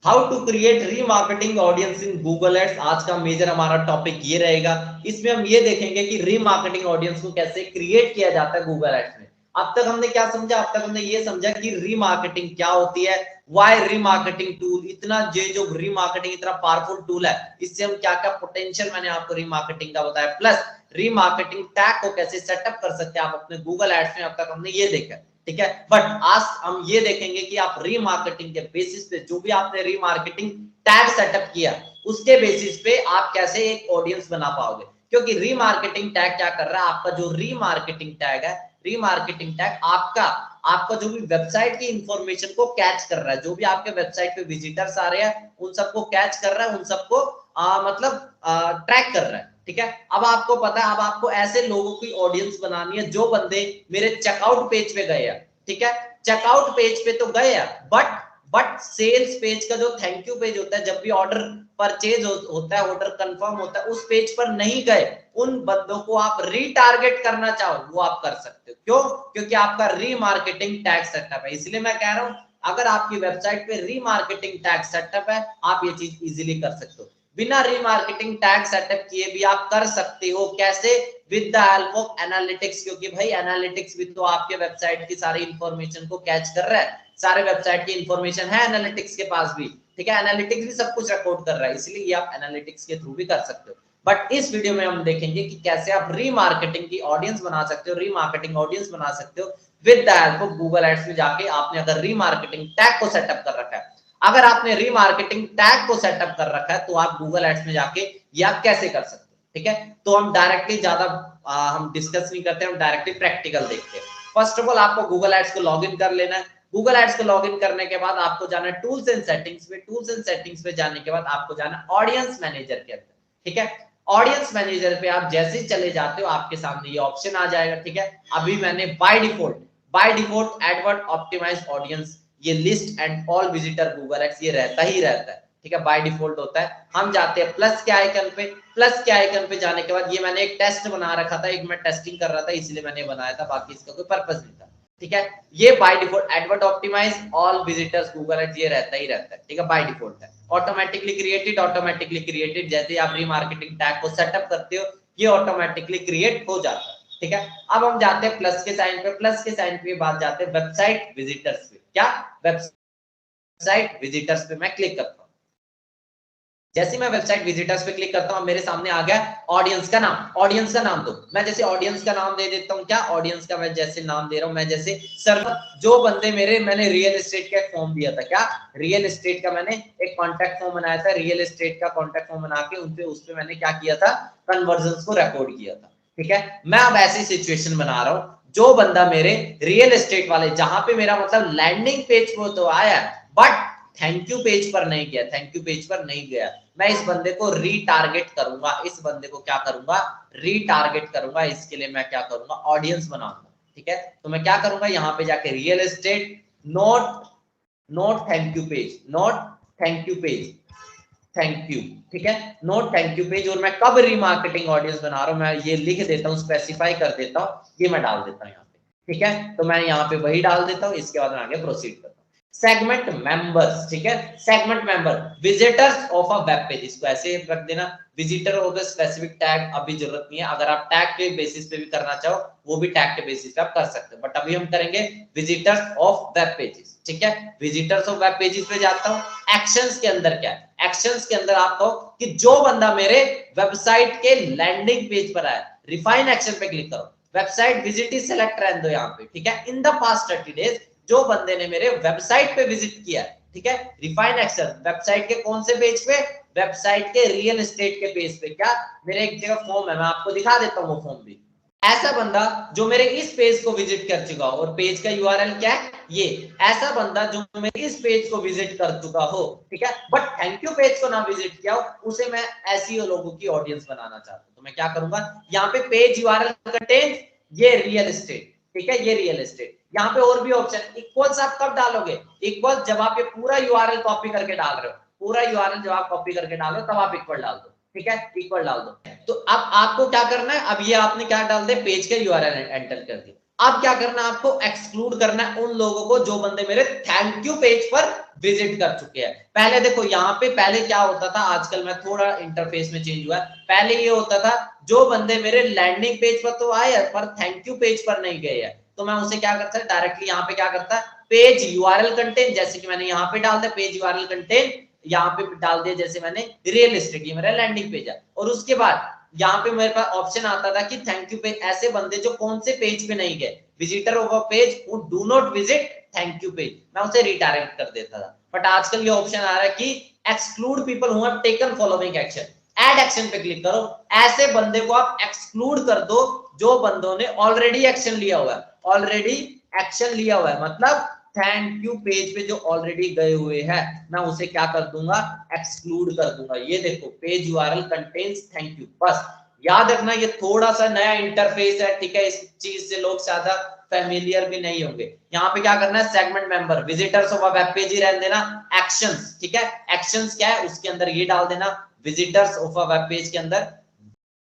How to create remarketing audience in Google ads. आज का major हमारा टॉपिक ये रहेगा। इसमें हम ये देखेंगे कि रीमार्केटिंग ऑडियंस को कैसे क्रिएट किया जाता है गूगल एड्स में। अब तक हमने क्या समझा? अब तक हमने ये समझा कि रीमार्केटिंग क्या होती है, वाई रीमार्केटिंग टूल इतना, ये जो रीमार्केटिंग इतना पावरफुल टूल है, इससे हम क्या क्या पोटेंशियल मैंने आपको रीमार्केटिंग का बताया, प्लस रीमार्केटिंग टैग को कैसे सेटअप कर सकते हैं आप अपने गूगल एड्स में। अब तक हमने ये देखा, ठीक है। बट आज हम ये देखेंगे कि आप रीमार्केटिंग के बेसिस पे, जो भी आपने रीमार्केटिंग टैग सेटअप किया, उसके बेसिस पे आप कैसे एक ऑडियंस बना पाओगे। क्योंकि रीमार्केटिंग टैग क्या कर रहा है, आपका जो रीमार्केटिंग टैग है, रीमार्केटिंग टैग आपका जो भी वेबसाइट की इंफॉर्मेशन को कैच कर रहा है, जो भी आपके वेबसाइट पे विजिटर्स आ रहे हैं उन सबको कैच कर रहा है, उन सबको मतलब ट्रैक कर रहा है, ठीक है। अब आपको पता है, अब आपको ऐसे लोगों की ऑडियंस बनानी है जो बंदे मेरे चेकआउट पेज पे गए हैं, ठीक है। चेकआउट पेज पे तो गए हैं, बट सेल्स पेज का जो थैंक यू पेज होता है, जब भी ऑर्डर परचेज होता है, ऑर्डर कंफर्म होता है, उस पेज पर नहीं गए, उन बंदों को आप रीटारगेट करना चाहो वो आप कर सकते हो। क्यों? क्योंकि आपका रीमार्केटिंग टैग सेटअप है। इसलिए मैं कह रहा हूं, अगर आपकी वेबसाइट पे रीमार्केटिंग टैग सेटअप है, आप ये चीज इजीली कर सकते हो। बिना रीमार्केटिंग टैग सेटअप किए भी आप कर सकते हो। कैसे? With the help of analytics. क्योंकि भाई एनालिटिक्स भी तो आपके वेबसाइट की सारी इंफॉर्मेशन को कैच कर रहा है, सारे वेबसाइट की इंफॉर्मेशन है एनालिटिक्स के पास भी, ठीक है। एनालिटिक्स भी सब कुछ रिकॉर्ड कर रहा है, इसलिए ये आप एनालिटिक्स के थ्रू भी कर सकते हो। बट इस वीडियो में हम देखेंगे कि कैसे आप रीमार्केटिंग की ऑडियंस बना सकते हो, रीमार्केटिंग ऑडियंस बना सकते हो with the help of Google ads में जाके। आपने अगर रीमार्केटिंग टैग को सेटअप कर रखा है, अगर आपने रीमार्केटिंग टैग को सेटअप कर रखा है, तो आप गूगल एड्स में जाके या कैसे कर सकते हो, ठीक है। तो हम डायरेक्टली ज्यादा हम डिस्कस नहीं करते, हम डायरेक्टली प्रैक्टिकल देखते हैं। फर्स्ट ऑफ ऑल आपको गूगल एड्स को लॉगिन कर लेना है। गूगल एड्स को लॉगिन करने के बाद आपको जाना है टूल्स एंड सेटिंग्स में। टूल्स एंड सेटिंग्स में जाने के बाद आपको जाना है ऑडियंस मैनेजर के अंदर, ठीक है। ऑडियंस मैनेजर पे आप जैसे ही चले जाते हो, आपके सामने ये ऑप्शन आ जाएगा, ठीक है। अभी मैंने by default AdWords optimise audience, ये list and all visitor Google ads, ये रहता ही रहता है, ठीक है, बाय डिफॉल्ट होता है। हम जाते हैं प्लस के आइकन पे। प्लस के आइकन पे जाने के बाद, ये मैंने एक टेस्ट बना रखा था, एक मैं टेस्टिंग कर रहा था इसलिए मैंने बनाया था, बाकी इसका कोई पर्पस नहीं था, ठीक है। ये by default AdWords optimise all visitors Google ads, ये रहता ही रहता है, ठीक है, बाय डिफॉल्ट है। ऑटोमेटिकली क्रिएटेड, जैसे आप रीमार्केटिंग टैग को सेटअप करते हो, ये ऑटोमेटिकली क्रिएट हो जाता है, ठीक है। अब हम जाते हैं प्लस के साइन पे। प्लस के साइन पे बाद जाते हैं वेबसाइट विजिटर्स पे। क्या? वेबसाइट विजिटर्स पे मैं क्लिक करता हूं। जैसे मैं वेबसाइट विजिटर्स पे क्लिक करता हूं, मेरे सामने आ गया ऑडियंस का नाम। ऑडियंस का नाम दो, मैं जैसे ऑडियंस का नाम दे देता हूं। क्या? ऑडियंस का मैं जैसे नाम दे रहा हूं, मैं जैसे सर्वर, जो बंदे मैंने रियल एस्टेट का एक फॉर्म दिया था। क्या? रियल एस्टेट का मैंने एक कॉन्टैक्ट फॉर्म बनाया था। रियल एस्टेट का कॉन्टैक्ट फॉर्म बना के उस पे मैंने क्या किया था, कन्वर्जन को रिकॉर्ड किया था, ठीक है। मैं अब ऐसी सिचुएशन बना रहा हूं, जो बंदा मेरे रियल एस्टेट वाले, जहां पे मेरा मतलब लैंडिंग पेज वो तो आया, बट थैंक यू पेज पर नहीं गया, थैंक यू पेज पर नहीं गया, मैं इस बंदे को रीटारगेट करूंगा। इस बंदे को क्या करूंगा? रीटारगेट करूंगा। इसके लिए मैं क्या करूंगा? ऑडियंस बनाऊंगा, ठीक है। तो मैं क्या करूंगा, यहाँ पे जाके real estate not not thank you page, not thank you page, thank you, ठीक है, नॉट थैंक यू पेज। और मैं कब रीमार्केटिंग ऑडियंस बना रहा हूं, मैं ये लिख देता हूं, स्पेसिफाई कर देता हूं, ये मैं डाल देता हूं यहाँ पे, ठीक है। तो मैं यहाँ पे वही डाल देता हूँ। इसके बाद मैं आगे प्रोसीड करता हूँ। सेगमेंट मेंबर्स, ठीक है, segment member visitors of a web page, इसको ऐसे रख देना। विजिटर होगा स्पेसिफिक टैग, अभी जरूरत नहीं है। अगर आप टैग के बेसिस पे भी करना चाहो, वो भी टैग के बेसिस पे आप कर सकते हो, बट अभी हम करेंगे विजिटर्स ऑफ वेब पेजेस, ठीक है। विजिटर्स ऑफ वेब पेजेस पे जाता हूं। एक्शंस के अंदर क्या है? एक्शंस के अंदर आप कहो कि जो बंदा मेरे वेबसाइट के लैंडिंग पेज पर आया, रिफाइन एक्शन पे क्लिक करो। वेबसाइट विजिट ही सिलेक्ट रहने दो यहाँ पे, ठीक है। इन द पास्ट 30 डेज, जो बंदे ने मेरे वेबसाइट पे विजिट किया, ठीक है। रिफाइन एक्शन वेबसाइट के कौन से पेज पे? वेबसाइट के रियल एस्टेट के पेज पे। क्या? मेरे एक जगह फॉर्म है, मैं आपको दिखा देता हूँ वो फॉर्म भी। ऐसा बंदा जो मेरे इस पेज को विजिट कर चुका हो, और पेज का यूआरएल क्या है? ये। ऐसा बंदा जो मेरे इस पेज को विजिट कर चुका हो, ठीक है, बट थैंक यू पेज को ना विजिट किया हो, उसे मैं ऐसी लोगों की ऑडियंस बनाना चाहता हूं। तो मैं क्या करूंगा, यहाँ पे पेज यूआरएल कंटेन ये रियल एस्टेट, ठीक है, ये रियल एस्टेट। यहाँ पे और भी ऑप्शन, इक्वल्स आप कब डालोगे? इक्वल जब आप ये पूरा यूआरएल कॉपी करके डाल रहे हो, पूरा यूआरएल जब आप कॉपी करके डाल रहे हो, तब आप इक्वल डाल दो, ठीक है, इक्वल डाल दो। तो अब आपको क्या करना है, अब ये आपने क्या डाल दिया, पेज का यूआरएल एंटर कर दिया। अब क्या करना है आपको, एक्सक्लूड करना है उन लोगों को जो बंदे मेरे थैंक यू पेज पर विजिट कर चुके हैं। पहले देखो यहाँ पे पहले क्या होता था, आजकल मैं थोड़ा इंटरफेस में चेंज हुआ है। पहले ये होता था जो बंदे मेरे लैंडिंग पेज पर तो आए पर थैंक यू पेज पर नहीं गए हैं, तो मैं उसे क्या करता है डायरेक्टली यहाँ पे क्या करता है, पेज यूआरएल कंटेंट, जैसे कि मैंने यहाँ पे डाल दिया पेज यूआरएल कंटेंट, यहाँ पे डाल दिया जैसे मैंने रियल एस्टेट, ये मेरा लैंडिंग पेज है। और उसके बाद यहाँ पे मेरे पास ऑप्शन आता था कि थैंक यू पेज, ऐसे बंदे जो कौन से पेज पे नहीं गए, visitor of a page who do not visit thank you page, मैं उसे रिडायरेक्ट कर देता था। बट आजकल ये ऑप्शन आ रहा है कि exclude people who have taken following action, add action पे क्लिक करो, ऐसे बंदे को आप एक्सक्लूड कर दो जो बंदों ने ऑलरेडी एक्शन लिया हुआ है, ऑलरेडी एक्शन लिया हुआ है, मतलब थैंक यू पेज पे जो ऑलरेडी गए हुए हैं, मैं उसे क्या कर दूंगा, एक्सक्लूड कर दूंगा। ये देखो page URL contains thank you, बस याद रखना ये थोड़ा सा नया इंटरफेस है, ठीक है, इस चीज से लोग ज्यादा फेमिलियर भी नहीं होंगे। यहाँ पे क्या करना है, segment member visitors of a web page ही रहने देना, एक्शंस, ठीक है, एक्शंस क्या है उसके अंदर ये डाल देना, visitors of a web page के अंदर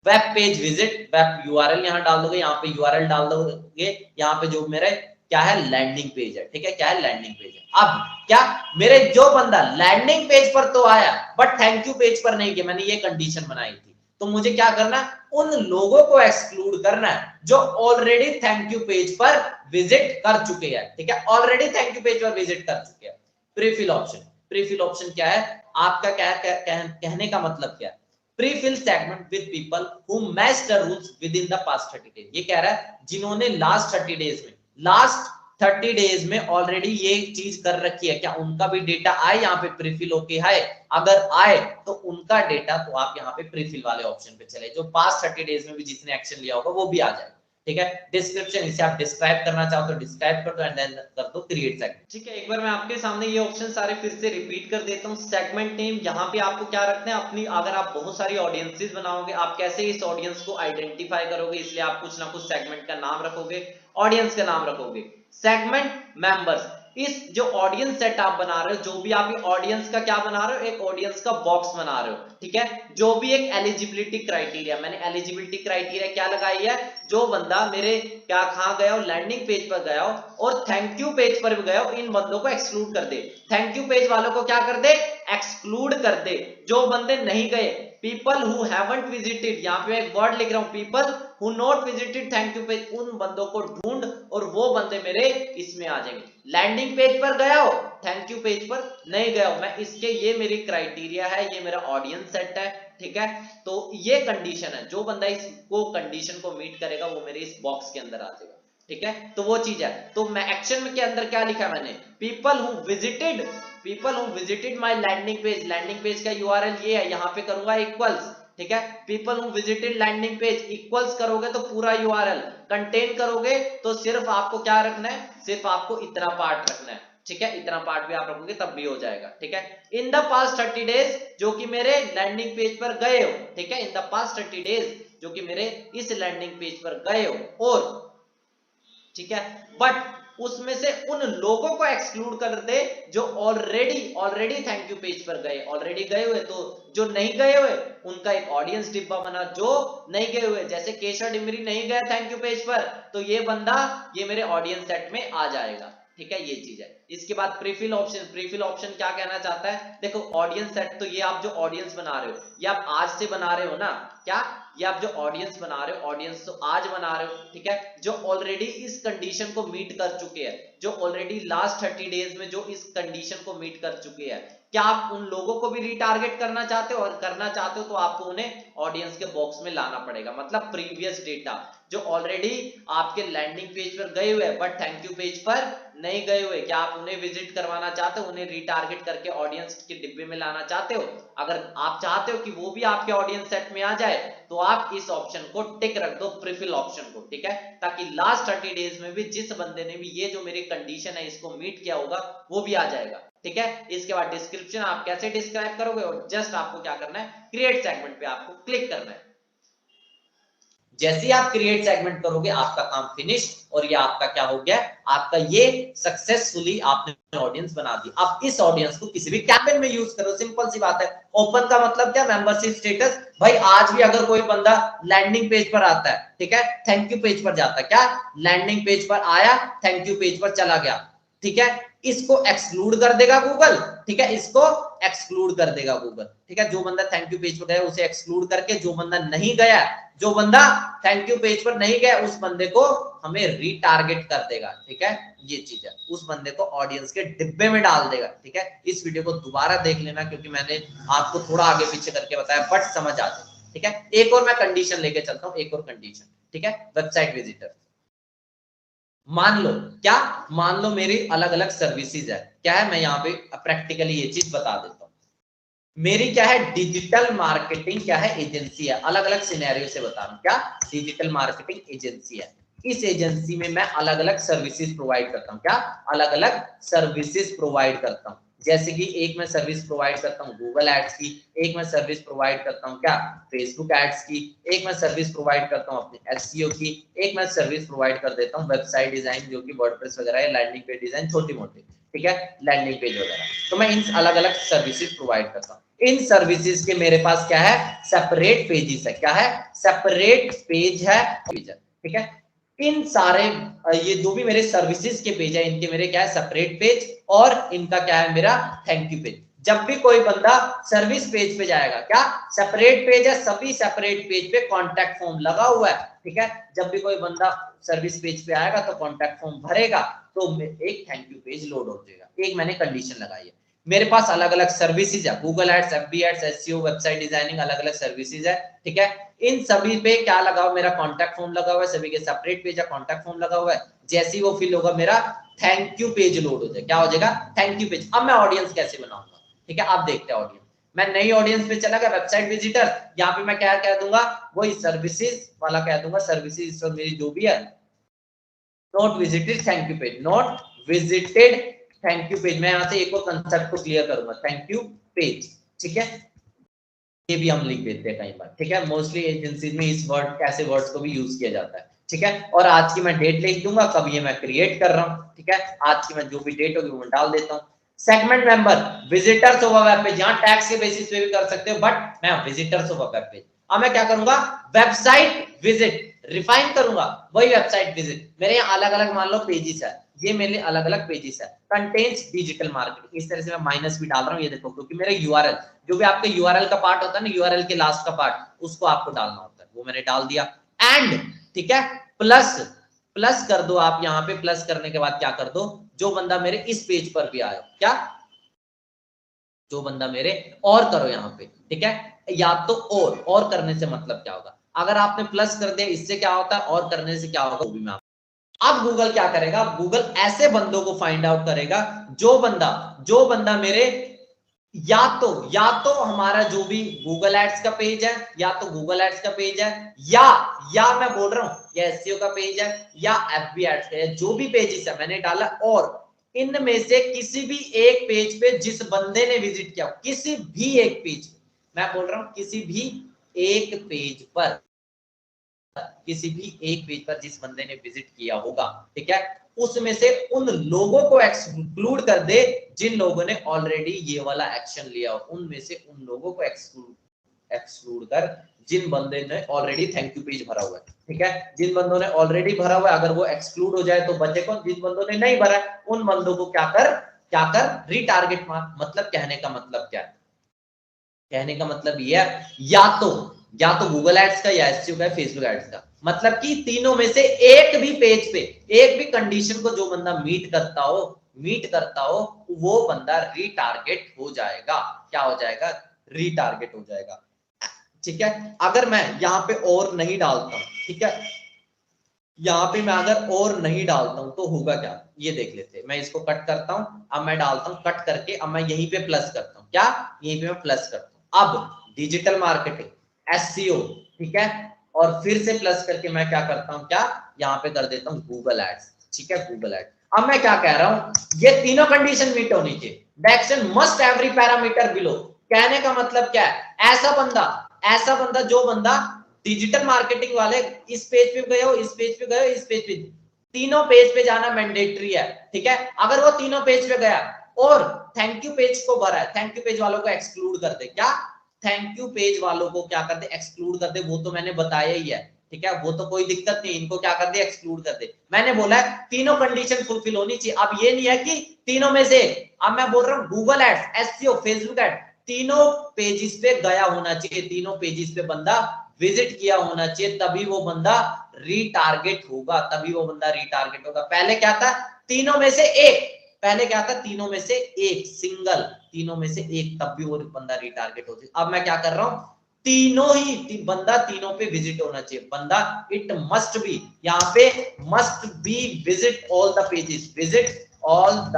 web page visit, web URL यहाँ डाल दोगे, यहाँ पे यूआरएल डाल दोगे, यहाँ पे जो मेरे क्या है लैंडिंग पेज है, ठीक है, क्या है लैंडिंग पेज है। अब क्या मेरे जो बंदा लैंडिंग पेज पर तो आया बट थैंक यू पेज पर नहीं गया, मैंने ये कंडीशन बनाई थी, तो मुझे क्या करना है, उन लोगों को एक्सक्लूड करना है जो ऑलरेडी थैंक यू पेज पर विजिट कर चुके हैं, ठीक है, ऑलरेडी थैंक यू पेज पर विजिट कर चुके हैं। प्रीफिल ऑप्शन, प्रीफिल ऑप्शन क्या है आपका, क्या कहने का मतलब क्या है, prefill segment with people who match the rules with in the past 30 days, ये कह रहा है जिन्होंने लास्ट 30 डेज में, लास्ट 30 डेज में ऑलरेडी ये चीज कर रखी है, क्या उनका भी डेटा आए यहाँ पे प्रीफिल होके आए, अगर आए तो उनका डेटा, तो आप यहाँ पे प्रीफिल वाले ऑप्शन पे चले, जो पास्ट 30 डेज में भी जिसने एक्शन लिया होगा वो भी आ जाए, ठीक है। डिस्क्रिप्शन, इसे आप डिस्क्राइब करना चाहो तो डिस्क्राइब कर दो एंड देन कर दो क्रिएट सेगमेंट, ठीक है। एक बार मैं आपके सामने ये ऑप्शन सारे फिर से रिपीट कर देता हूँ। सेगमेंट नेम, यहाँ पे आपको क्या रखना है अपनी, अगर आप बहुत सारी ऑडियंसेस बनाओगे, आप कैसे इस ऑडियंस को आइडेंटिफाई करोगे, इसलिए आप कुछ ना कुछ सेगमेंट का नाम रखोगे, ऑडियंस का नाम रखोगे। सेगमेंट मेंबर्स, इस जो ऑडियंस सेट आप बना रहे हो, जो भी आप ऑडियंस का क्या बना रहे हो, एक ऑडियंस का बॉक्स बना रहे हो, ठीक है, जो भी एक एलिजिबिलिटी क्राइटेरिया, मैंने एलिजिबिलिटी क्राइटेरिया क्या लगाई है, जो बंदा मेरे क्या कहां गया हो, लैंडिंग पेज पर गया हो और थैंक यू पेज पर भी गया हो, इन बंदों को एक्सक्लूड कर दे, थैंक यू पेज वालों को क्या कर दे, एक्सक्लूड कर दे। जो बंदे नहीं गए, पीपल हु हैवंट विजिटेड, यहाँ पे एक वर्ड लिख रहा हूं, people who not visited thank you page, उन बंदों को ढूंढ और वो बंदे मेरे इसमें आ जाएंगे। लैंडिंग पेज पर गया हो, थैंक यू पेज पर नहीं गया हो, मैं इसके, ये मेरी क्राइटेरिया है, ये मेरा ऑडियंस सेट है, ठीक है। तो ये कंडीशन है, जो बंदा इसको कंडीशन को मीट करेगा वो मेरे इस बॉक्स के अंदर आ जाएगा, ठीक है। तो वो चीज है, तो मैं एक्शन के अंदर क्या लिखा मैंने, people who visited, people who visited my landing page, landing page का यूआरएल ये है, यहां पे करूंगा इक्वल्स, ठीक है, people who visited landing page, equals करोगे तो पूरा यूआरएल, कंटेन करोगे तो सिर्फ आपको क्या रखना है, सिर्फ आपको इतना पार्ट रखना है, ठीक है, इतना पार्ट भी आप रखोगे तब भी हो जाएगा, ठीक है। इन द पास्ट 30 डेज, जो कि मेरे लैंडिंग पेज पर गए हो, ठीक है, इन द पास्ट 30 डेज जो कि मेरे इस लैंडिंग पेज पर गए हो, और ठीक है, बट उसमें से उन लोगों को एक्सक्लूड कर दे जो ऑलरेडी थैंक यू पेज पर गए, ऑलरेडी गए हुए, तो जो नहीं गए हुए उनका एक ऑडियंस डिब्बा बना, जो नहीं गए हुए, जैसे केशव डिमरी नहीं गया थैंक यू पेज पर, तो ये बंदा ये मेरे ऑडियंस सेट में आ जाएगा, ठीक है, ये चीज है। इसके बाद प्रीफिल ऑप्शन, प्रीफिल ऑप्शन क्या कहना चाहता है, देखो ऑडियंस सेट, तो ये आप जो ऑडियंस बना रहे हो, ये आप आज से बना रहे हो ना, क्या ये आप जो ऑडियंस बना रहे हो, ऑडियंस तो आज बना रहे हो, ठीक है, जो ऑलरेडी इस कंडीशन को मीट कर चुके हैं, जो ऑलरेडी लास्ट 30 डेज में जो इस कंडीशन को मीट कर चुके हैं, क्या आप उन लोगों को भी रिटारगेट करना चाहते हो, और करना चाहते हो तो आपको उन्हें ऑडियंस के बॉक्स में लाना पड़ेगा, मतलब प्रीवियस डेटा जो ऑलरेडी आपके लैंडिंग पेज पर गए हुए बट थैंक यू पेज पर नहीं गए हुए, क्या आप उन्हें विजिट करवाना चाहते हो, उन्हें रिटारगेट करके ऑडियंस के डिब्बे में लाना चाहते हो। अगर आप चाहते हो कि वो भी आपके ऑडियंस सेट में आ जाए तो आप इस ऑप्शन को टिक रख दो, प्रीफिल ऑप्शन को, ठीक है, ताकि लास्ट 30 डेज में भी जिस बंदे ने भी ये जो मेरी कंडीशन है इसको मीट किया होगा वो भी आ जाएगा, ठीक है। इसके बाद डिस्क्रिप्शन आप कैसे डिस्क्राइब करोगे, और जस्ट आपको क्या करना है, क्रिएट सेगमेंट पे आपको क्लिक करना है। जैसे ही आप क्रिएट सेगमेंट करोगे आपका काम फिनिश, और ये आपका क्या हो गया, आपका ये सक्सेसफुली आपने ऑडियंस बना दी। अब इस ऑडियंस को किसी भी कैंपेन में यूज करो, सिंपल सी बात है। ओपन का मतलब क्या, मेंबरशिप स्टेटस। भाई आज भी अगर कोई बंदा लैंडिंग पेज पर आता है, ठीक है, थैंक यू पेज पर जाता है, क्या लैंडिंग पेज पर आया, थैंक यू पेज पर चला गया, ठीक है, इसको एक्सक्लूड कर देगा गूगल, ठीक है, इसको एक्सक्लूड कर देगा गूगल, ठीक है। जो बंदा थैंक यू पेज पर गया उसे एक्सक्लूड करके, जो बंदा नहीं गया, जो बंदा थैंक यू पेज पर नहीं गया, उस बंदे को हमें रीटारगेट कर देगा, ठीक है। ये चीज है, उस बंदे को ऑडियंस के डिब्बे में डाल देगा, ठीक है। इस वीडियो को दोबारा देख लेना, क्योंकि मैंने आपको थोड़ा आगे पीछे करके बताया, बट समझ आ जाए, ठीक है। एक और मैं कंडीशन लेके चलता हूं, एक और कंडीशन, ठीक है। वेबसाइट विजिटर, मान लो क्या, मान लो मेरी अलग अलग सर्विसेज है, क्या है, मैं यहाँ पे प्रैक्टिकली ये चीज बता देता हूँ। मेरी क्या है, डिजिटल मार्केटिंग क्या है, एजेंसी है। अलग अलग सिनेरियो से बता रहा हूँ, क्या डिजिटल मार्केटिंग एजेंसी है। इस एजेंसी में मैं अलग अलग सर्विसेज प्रोवाइड करता हूँ, क्या अलग अलग सर्विसेज प्रोवाइड करता हूँ। जैसे कि एक मैं सर्विस प्रोवाइड करता हूँ गूगल एड्स की, एक मैं सर्विस प्रोवाइड करता हूँ क्या फेसबुक एड्स की, एक मैं सर्विस प्रोवाइड करता हूँ अपने एसईओ की, एक मैं सर्विस प्रोवाइड कर देता हूँ वेबसाइट डिजाइन, जो कि वर्डप्रेस वगैरह है, लैंडिंग पेज डिजाइन छोटी मोटी, ठीक है, लैंडिंग पेज वगैरह। तो मैं इन अलग अलग सर्विसेज प्रोवाइड करता हूँ। इन सर्विसेज के मेरे पास क्या है, सेपरेट पेजेस है, क्या है, सेपरेट पेज है, ठीक है। इन सारे ये जो भी मेरे सर्विसेज के पेज है, इनके मेरे क्या है, सेपरेट पेज, और इनका क्या है, मेरा थैंक यू पेज। जब भी कोई बंदा सर्विस पेज पे जाएगा, क्या सेपरेट पेज है, सभी सेपरेट पेज पे कॉन्टैक्ट फॉर्म लगा हुआ है, ठीक है। जब भी कोई बंदा सर्विस पेज पे आएगा तो कॉन्टैक्ट फॉर्म भरेगा, तो एक थैंक यू पेज लोड हो जाएगा। एक मैंने कंडीशन लगाई है। मेरे पास अलग अलग सर्विसेज है, Google ads, FB ads, SEO, website designing, अलग अलग सर्विसेज है, ठीक है। इन सभी पे क्या लगा हुआ, मेरा कॉन्टैक्ट फॉर्म लगा हुआ है, सभी के सेपरेट पेज है, कॉन्टैक्ट फॉर्म लगा हुआ है। जैसे ही वो फिल होगा, मेरा थैंक यू पेज लोड हो जाएगा, क्या हो जाएगा, थैंक यू पेज। अब मैं ऑडियंस कैसे बनाऊंगा, ठीक है, आप देखते हैं ऑडियंस। मैं नई ऑडियंस पे चला गया, वेबसाइट विजिटर, यहाँ पे मैं क्या कह दूंगा, वही सर्विसेज वाला कह दूंगा, सर्विसेज मेरी जो भी है, not visited thank you page, not visited thank you page. मैं यहाँ से एक और कंसेप्ट को क्लियर करूंगा, थैंक यू पेज, ठीक है। ये भी हम लिख देते हैं कई बार, ठीक है। मोस्टली एजेंसीज में इस वर्ड, ऐसे वर्ड्स को भी यूज किया जाता है, ठीक है। और आज की मैं डेट लिख दूंगा, कब ये मैं क्रिएट कर रहा हूँ, ठीक है। आज की मैं जो भी डेट होगी वो डाल देता हूँ। Segment member, visitors of web page, यहाँ टैक्स के बेसिस पे भी कर सकते हो, बट मैं विजिटर्स ऑफ वेब पेज। अब मैं क्या करूंगा, वेबसाइट विजिट रिफाइन करूंगा, वही वेबसाइट विजिट। मेरे यहाँ अलग अलग मान लो पेजेस है, ये मेरे अलग अलग पेजेस है। कंटेंट्स डिजिटल मार्केटिंग, इस तरह से मैं माइनस भी डाल रहा हूँ, ये देखो, क्योंकि मेरा यूआरएल, जो भी आपके यूआरएल का पार्ट होता है ना, यूआरएल के लास्ट का पार्ट, उसको आपको डालना होता है, वो मैंने डाल दिया। एंड, ठीक है, प्लस, प्लस कर दो आप यहाँ पे। प्लस करने के बाद क्या कर दो, जो बंदा मेरे इस पेज पर भी आया, क्या जो बंदा मेरे, और करो यहाँ पे, ठीक है। या तो और करने से मतलब क्या होगा, अगर आपने प्लस कर दिया, इससे क्या होता है, और करने से क्या होगा, वो भी मैं। अब गूगल क्या करेगा, गूगल ऐसे बंदों को फाइंड आउट करेगा, जो बंदा मेरे, या तो हमारा जो भी गूगल एड्स का पेज है, या तो गूगल एड्स का पेज है, या मैं बोल रहा हूं या एसईओ का पेज है, या एफबी एड्स का है, जो भी पेजेस है मैंने डाला, और इनमें से किसी भी एक पेज पे जिस बंदे ने विजिट किया, किसी भी एक पेज, मैं बोल रहा हूं किसी भी एक पेज पर, किसी भी एक पेज पर जिस बंदे ने विजिट किया होगा, ठीक है, उसमें से उन लोगों को एक्सक्लूड कर दे जिन लोगों ने ऑलरेडी ये वाला एक्शन लिया हो। उनमें से उन लोगों को एक्सक्लूड कर जिन बंदे ने ऑलरेडी थैंक यू पेज भरा हुआ है, ठीक है। जिन बंदों ने ऑलरेडी भरा हुआ है, अगर वो एक्सक्लूड हो जाए तो बचे कौन, जिन बंदों ने नहीं भरा, उन बंदों को क्या कर रीटारगेट मार। मतलब कहने का मतलब क्या है, कहने का मतलब ये है, या तो गूगल एड्स का, या एसईओ का, फेसबुक एड्स का, मतलब कि तीनों में से एक भी पेज पे, एक भी कंडीशन को जो बंदा मीट करता हो, वो बंदा रीटारगेट हो जाएगा। क्या हो जाएगा, रीटारगेट हो जाएगा, ठीक है। अगर मैं यहाँ पे और नहीं डालता हूं, ठीक है, यहाँ पे मैं अगर और नहीं डालता हूं तो होगा क्या, ये देख लेते हैं। मैं इसको कट करता हूं, अब मैं डालता हूं, कट करके अब मैं यहीं पे प्लस करता हूं, क्या यहीं पे मैं प्लस करता हूं। अब डिजिटल मार्केटिंग, एसईओ, ठीक है, और फिर से प्लस करके मैं क्या करता हूं, क्या यहाँ पे कर देता हूं गूगल एड्स, ठीक है, गूगल एड्स। अब मैं क्या कह रहा हूं, ये तीनों कंडीशन मीट होनी चाहिए, the action must every parameter below. कहने का मतलब क्या है, ऐसा बंदा जो बंदा डिजिटल मार्केटिंग वाले इस पेज पे गए हो, इस पेज पे गए हो, इस पेज पे, तीनों पेज पे जाना मैंडेटरी है, ठीक है। अगर वो तीनों पेज पे गया और थैंक यू पेज को भरा है, थैंक यू पेज वालों को एक्सक्लूड कर दे, क्या थैंक यू पेज वालों को क्या कर दे, एक्सक्लूड कर दे, वो तो मैंने बताया ही है, ठीक है, वो तो कोई दिक्कत नहीं, इनको क्या कर दे, एक्सक्लूड कर दे। मैंने बोला है तीनों कंडीशन फुलफिल होनी चाहिए। अब ये नहीं है कि तीनों में से, अब मैं बोल रहा हूँ Google ads, SEO, Facebook ad, तीनों पेजेस पे गया होना चाहिए, तीनों पेजेस पे बंदा विजिट किया होना चाहिए, तभी वो बंदा रीटारगेट होगा, तभी वो बंदा रीटारगेट होगा। पहले क्या था, तीनों में से एक, पहले क्या था, तीनों में से एक, सिंगल, तीनों में से एक, तब भी वो बंदा रीटारगेट होती। अब मैं क्या कर रहा हूं, तीनों ही बंदा तीनों पे विजिट होना चाहिए, बंदा इट मस्ट बी, यहाँ पे must be visit all the pages, visit all the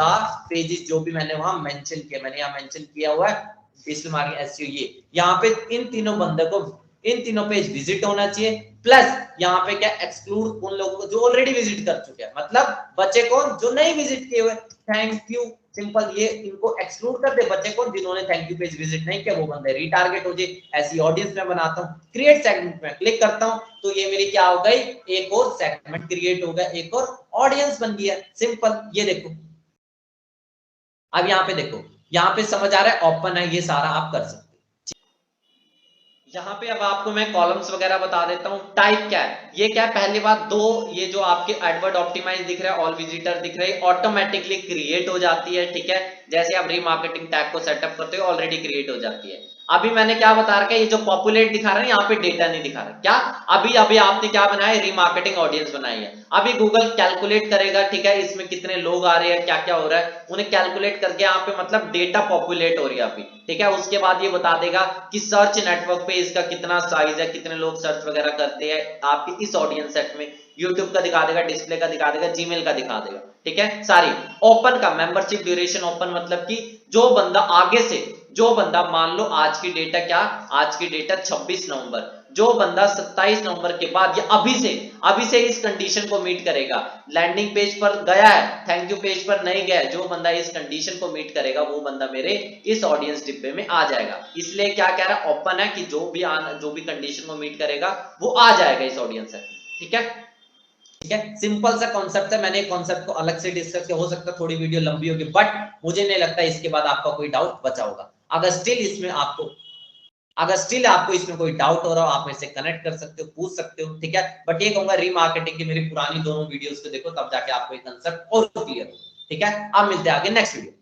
pages, जो भी मैंने वहां मेंशन किया, मैंने यहाँ मेंशन किया हुआ है डिजिटल मार्केटिंग एसईओ, ये यहाँ पे इन तीनों बंदे को, इन तीनों पेज विजिट होना चाहिए, प्लस यहाँ पे क्या, एक्सक्लूड उन लोगों को जो ऑलरेडी विजिट कर चुके हैं, मतलब बच्चे कौन, जो नहीं विजिट किए हुए, थैंक यू, सिंपल, ये इनको एक्सक्लूड कर दे, बच्चे कौन, जिन्होंने थैंक यू पेज विजिट नहीं किया, वो बंदे रीटारगेट हो जाए। ऐसी ऑडियंस में बनाता हूँ, क्रिएट सेगमेंट में क्लिक करता हूँ, तो ये मेरी क्या हो गई, एक और सेगमेंट क्रिएट हो गया, एक और ऑडियंस बन गया, सिंपल। ये देखो, अब यहाँ पे देखो, यहाँ पे समझ आ रहा है, ओपन है, ये सारा आप कर सकते हो। यहाँ पे अब आपको मैं कॉलम्स वगैरह बता देता हूँ। टाइप क्या है, ये क्या है, पहली बात, दो ये जो आपके एडवर्ड ऑप्टिमाइज दिख रहा है, ऑल विजिटर दिख रहे हैं, ऑटोमेटिकली क्रिएट हो जाती है, ठीक है, जैसे आप रीमार्केटिंग टैग को सेटअप करते हो ऑलरेडी क्रिएट हो जाती है। अभी मैंने क्या बता रखा है, ये जो पॉपुलेट दिखा रहा है, यहाँ पे डेटा नहीं दिखा रहा, क्या अभी अभी आपने क्या बनाया है, रीमार्केटिंग ऑडियंस बनाई है। अभी गूगल कैलकुलेट करेगा, ठीक है, इसमें कितने लोग आ रहे हैं, क्या क्या हो रहा है, उन्हें कैलकुलेट करके यहाँ पे मतलब डेटा पॉपुलेट हो रही है अभी, ठीक है। उसके बाद ये बता देगा कि सर्च नेटवर्क पे इसका कितना साइज है, कितने लोग सर्च वगैरह करते हैं आपके इस ऑडियंस सेट में, यूट्यूब का दिखा देगा, डिस्प्ले का दिखा देगा, जीमेल का दिखा देगा, ठीक है, सारी। ओपन का मेंबरशिप ड्यूरेशन ओपन, मतलब कि जो बंदा आगे से, जो बंदा मान लो आज की डेटा क्या, आज की डेटा 26 नवंबर, जो बंदा 27 नवंबर के बाद या अभी से इस कंडीशन को मीट करेगा, लैंडिंग पेज पर गया है, थैंक यू पेज पर नहीं गया, जो बंदा इस कंडीशन को मीट करेगा वो बंदा मेरे इस ऑडियंस डिब्बे में आ जाएगा। इसलिए क्या कह रहा है, ओपन है कि जो भी कंडीशन को मीट करेगा वो आ जाएगा इस ऑडियंस से, ठीक है, ठीक है। सिंपल सा कॉन्सेप्ट है, मैंने कॉन्सेप्ट को अलग से डिस्कस किया, हो सकता है थोड़ी वीडियो लंबी होगी, बट मुझे नहीं लगता इसके बाद आपका कोई डाउट बचा होगा। अगर स्टिल आपको इसमें कोई डाउट हो रहा हो, आप मेरे से कनेक्ट कर सकते हो, पूछ सकते हो, ठीक है। बट ये कहूंगा रीमार्केटिंग की मेरी पुरानी दोनों वीडियोस को देखो, तब जाके आपको ये कंसेप्ट और क्लियर हो, ठीक है। अब मिलते हैं आगे नेक्स्ट वीडियो।